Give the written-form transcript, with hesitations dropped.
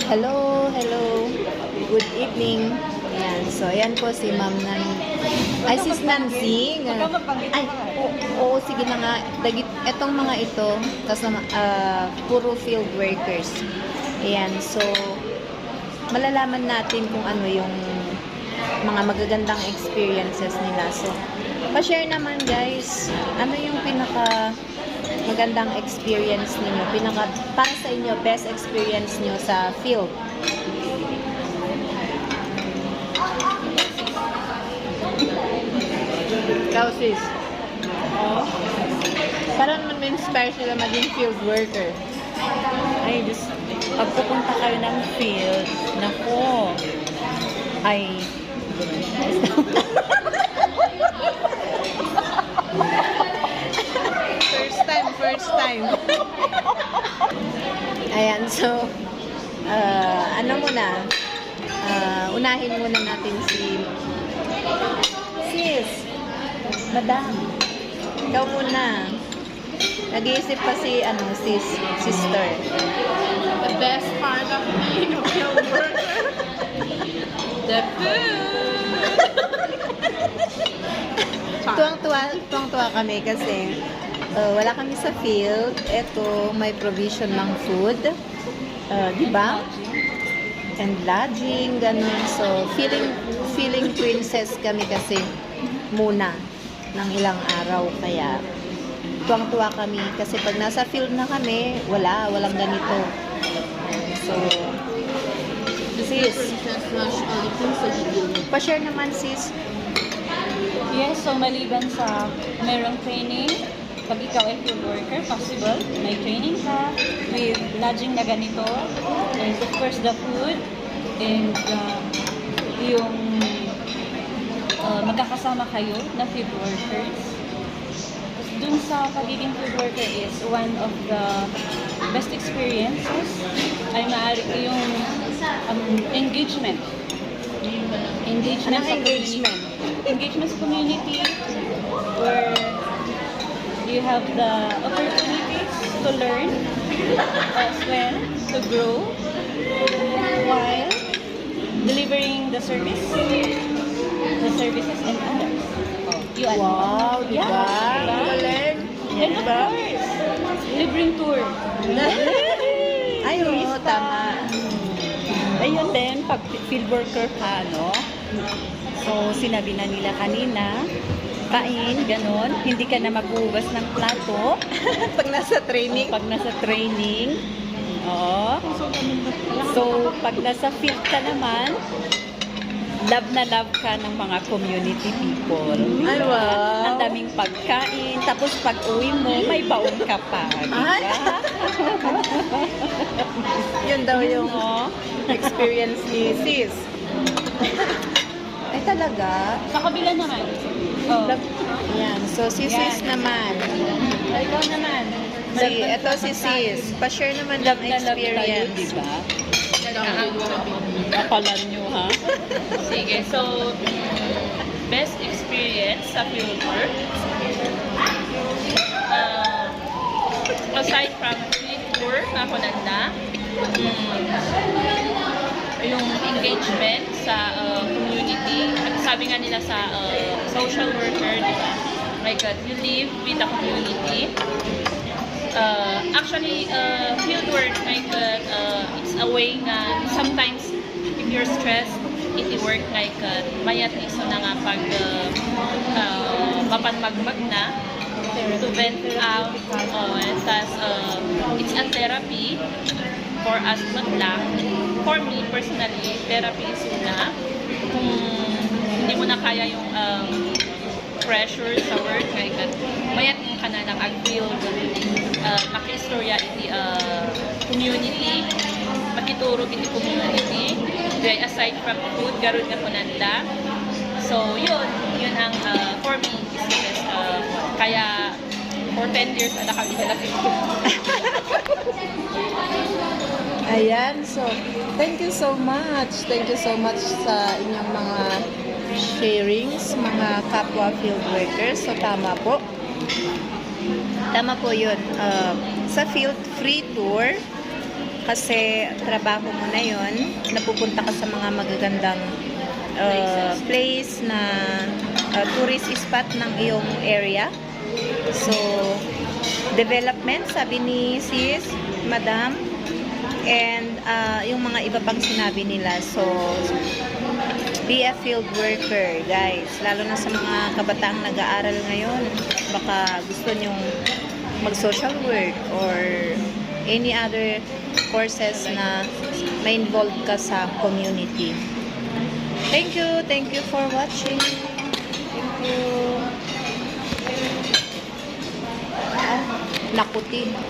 Hello, hello. Good evening. Ayan, so ayan po si Ma'am ay sis Nancy. Ay, oo, sige na nga. Etong mga ito, kasama, puro field workers. Ayan, so malalaman natin kung ano yung mga magagandang experiences nila. So, pa-share naman guys, ano yung pinaka magandang experience niyo, para sa inyo, best experience niyo sa field? Ikaw, sis. Oh. Parang man ma-inspire sila maging field worker. Ay, just, pag pupunta kayo ng field, nako, ay, First time. Ayan, so, ano muna, unahin muna natin si sis, madam, ikaw muna. Nag-iisip pa si, sister. The best part of being a field worker, the food. Tuwang-tuwa kami kasi wala kami sa field. Ito, may provision ng food. Di ba? And lodging, ganun. So, feeling princess kami kasi muna ng ilang araw. Kaya, tuwang-tuwa kami. Kasi pag nasa field na kami, walang ganito. So, sis, pa-share naman sis. yes, so maliban sa merong training, pag ikaw ay field worker, possible, may training ka with lodging na ganito, and of course the food, and yung magkakasama kayo na field workers. Dun sa pagiging field worker is one of the best experiences ay maaari yung engagement. Anong engagement? Engagement sa community where you have the opportunities to learn as well, to grow while delivering the services and others. You and Wow, di ba? Galing. And of course, libreng tour. Ay, oo, tama. Ayun din, pag field worker ka, no? So, sinabi na nila kanina, kain, ganon, hindi ka na maghugas ng plato. Pag nasa training. Pag nasa training, oo. So, pag nasa field ka naman, love na love ka ng mga community people. Ay, wow. Ang daming pagkain, tapos pag uwi mo, may baon ka pa. Ay. Diba? Yun daw yung No? experience ni sis. Ay, talaga? Sa kabila naman. Oh. Yan. So, si sis naman. Ikaw naman. Ito si sis. Pa-share naman ng experience. Diba? Akalan nyo, ha? Sige, so, best experience sa field work. Aside from field tour na ako nanda, yung engagement sa community, at sabi nga nila sa social worker, di ba? My God, you live with the community. Actually, field work, like, it's a way na sometimes if you're stressed, iti-work like mayat iso na nga pag mapanmagmag na to vent out. Tas, it's a therapy for us lang. For me, personally, therapy is una. Kung hindi mo na kaya yung pressure sa work, like, mayat ka na nakag-feel maki-istorya iti community, makiturog iti community, kaya aside from food, garod na punanda. So, yun ang for me is the best. Kaya for 10 years, ala kami na Ayan. So, thank you so much. Thank you so much sa inyong mga sharings, mga kapwa field workers. So, tama po. Tama po yun. Sa field, free tour. Kasi trabaho mo na yon, napupunta ka sa mga magagandang place na tourist spot ng iyong area. So, development, sabi ni sis, madam, and yung mga iba pang sinabi nila. So, be a field worker, guys. Lalo na sa mga kabataang nag-aaral ngayon. Baka gusto nyong mag-social work or any other courses na may involve ka sa community. Thank you for watching. Thank you. Nakuti.